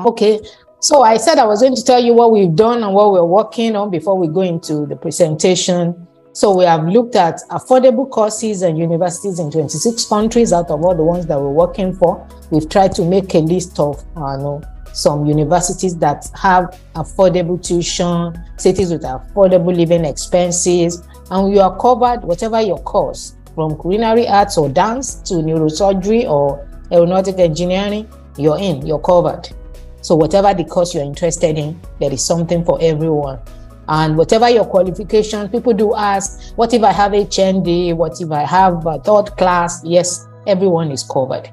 Okay, so I said I was going to tell you what we've done and what we're working on before we go into the presentation. So we have looked at affordable courses and universities in 26 countries out of all the ones that we're working for. We've tried to make a list of some universities that have affordable tuition, cities with affordable living expenses, and you are covered whatever your course, from culinary arts or dance to neurosurgery or aeronautic engineering, you're covered. So whatever the course you're interested in, there is something for everyone. And whatever your qualification, people do ask, what if I have HND? What if I have a third class? Yes, everyone is covered.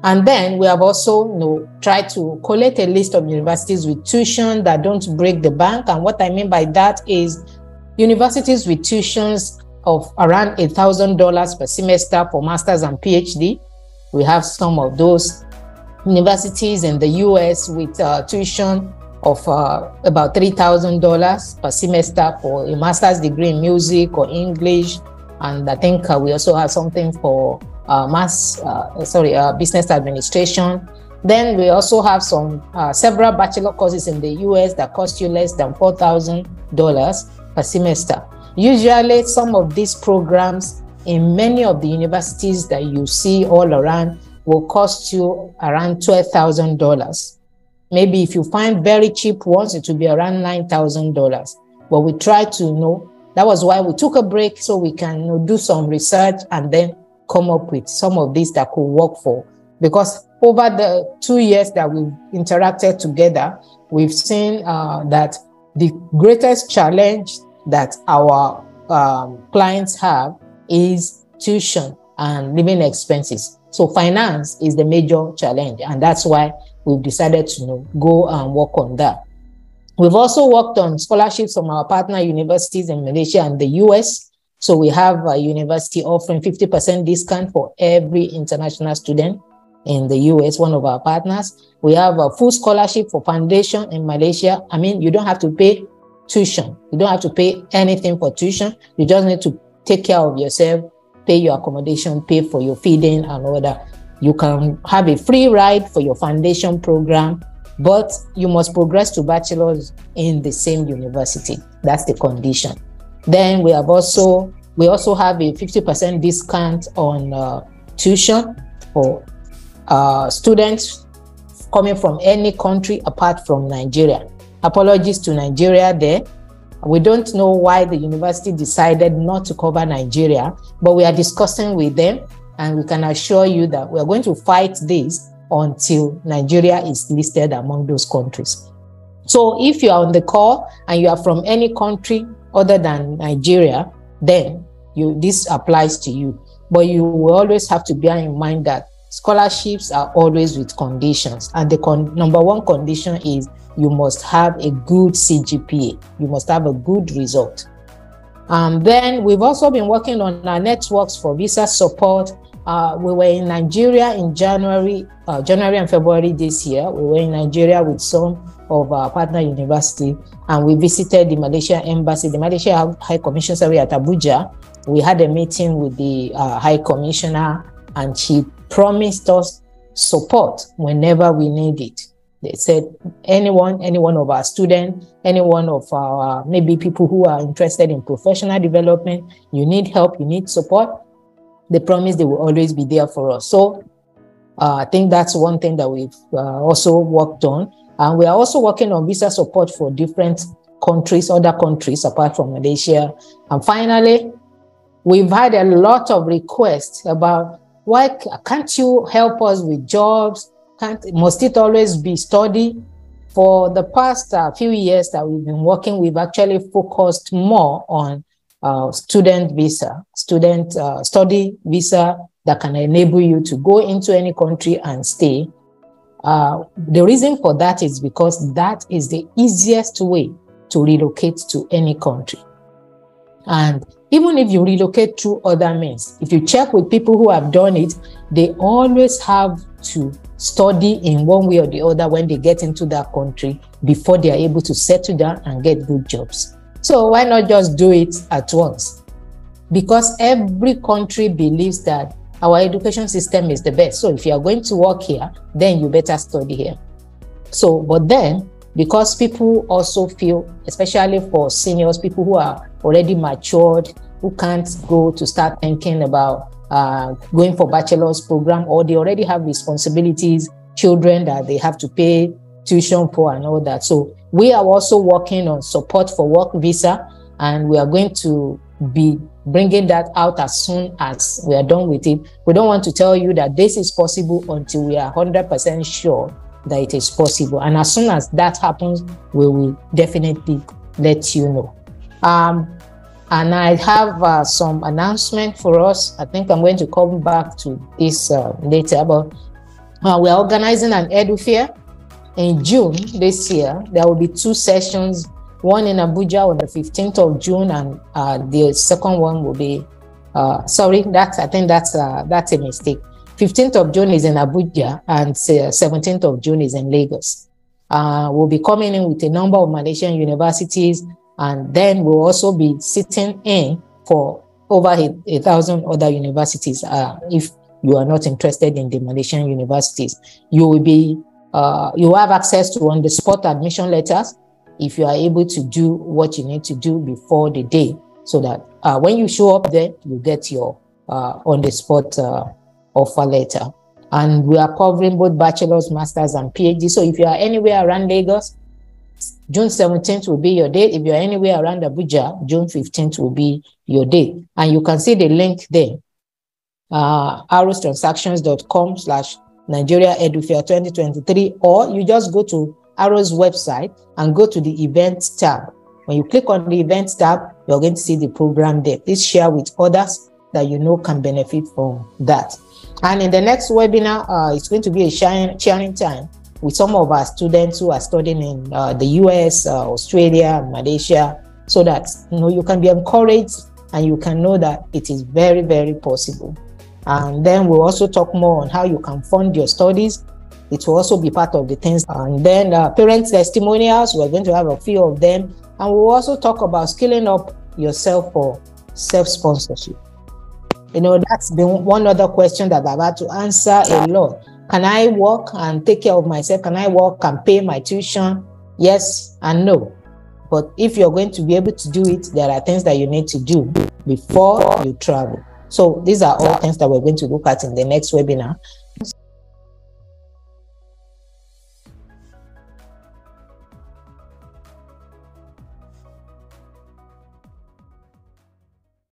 And then we have also tried to collect a list of universities with tuition that don't break the bank. And what I mean by that is universities with tuitions of around $1,000 per semester for masters and PhD. We have some of those universities in the US with tuition of about $3,000 per semester for a master's degree in music or English. And I think we also have something for business administration. Then we also have some several bachelor courses in the US that cost you less than $4,000 per semester. Usually some of these programs in many of the universities that you see all around will cost you around $12,000. Maybe if you find very cheap ones, it will be around $9,000. But we try to that was why we took a break, so we can do some research and then come up with some of these that could work for. Because over the 2 years that we've interacted together, we've seen that the greatest challenge that our clients have is tuition and living expenses. So finance is the major challenge, and that's why we've decided to go and work on that. We've also worked on scholarships from our partner universities in Malaysia and the US. So we have a university offering 50% discount for every international student in the US, one of our partners. We have a full scholarship for foundation in Malaysia. I mean, you don't have to pay tuition. You don't have to pay anything for tuition. You just need to take care of yourself, pay your accommodation, pay for your feeding and all that. You can have a free ride for your foundation program, but you must progress to bachelor's in the same university. That's the condition. Then we also have a 50% discount on tuition for students coming from any country apart from Nigeria. Apologies to Nigeria there. We don't know why the university decided not to cover Nigeria, but we are discussing with them, and we can assure you that we are going to fight this until Nigeria is listed among those countries. So if you are on the call and you are from any country other than Nigeria, then this applies to you. But you will always have to bear in mind that scholarships are always with conditions. And the number one condition is you must have a good CGPA. You must have a good result. Then we've also been working on our networks for visa support. We were in Nigeria in January and February this year. We were in Nigeria with some of our partner university, and we visited the Malaysia embassy, the Malaysia High Commission at Abuja. We had a meeting with the High Commissioner, and she promised us support whenever we need it. They said any one of our students, any one of our maybe people who are interested in professional development, you need help, you need support, they promise they will always be there for us. So I think that's one thing that we've also worked on. And we are also working on visa support for different countries, other countries apart from Malaysia. And finally, we've had a lot of requests about why can't you help us with jobs? Must it always be study? For the past few years that we've been working, we've actually focused more on student visa, study visa that can enable you to go into any country and stay. The reason for that is because that is the easiest way to relocate to any country. And even if you relocate through other means, if you check with people who have done it, they always have to study in one way or the other when they get into that country before they are able to settle down and get good jobs. So why not just do it at once? Because every country believes that our education system is the best. So if you are going to work here, then you better study here. So, but then, because people also feel, especially for seniors, people who are already matured, who can't go to start thinking about going for bachelor's program, or they already have responsibilities, children that they have to pay tuition for and all that. So we are also working on support for work visa, and we are going to be bringing that out as soon as we are done with it. We don't want to tell you that this is possible until we are 100% sure that it is possible. And as soon as that happens, we will definitely let you know. And I have some announcement for us. I think I'm going to come back to this later, but we're organizing an Edu Fair in June this year. There will be 2 sessions, one in Abuja on the 15th of June, and the second one will be, I think that's a mistake. 15th of June is in Abuja, and 17th of June is in Lagos. We'll be coming in with a number of Malaysian universities, and then we'll also be sitting in for over 1,000 other universities. If you are not interested in the Malaysian universities, you will have access to on-the-spot admission letters if you are able to do what you need to do before the day, so that when you show up there, you get your on-the-spot offer letter. And we are covering both bachelor's, master's, and PhD. So if you are anywhere around Lagos, June 17th will be your date. If you're anywhere around Abuja, June 15th will be your date. And you can see the link there, arrowstransactions.com/Nigeria EduFair 2023, or you just go to Arrow's website and go to the events tab. When you click on the events tab, you're going to see the program there. Please share with others that you know can benefit from that. And in the next webinar, it's going to be a sharing time with some of our students who are studying in the US, Australia, Malaysia, so that you can be encouraged and you can know that it is very, very possible. And then we'll also talk more on how you can fund your studies. It will also be part of the things. And then parent testimonials, we're going to have a few of them. And we'll also talk about scaling up yourself for self-sponsorship. That's been one other question that I've had to answer a lot. Can I work and take care of myself? Can I work and pay my tuition? Yes and no. But if you're going to be able to do it, there are things that you need to do before you travel. So these are all things that we're going to look at in the next webinar.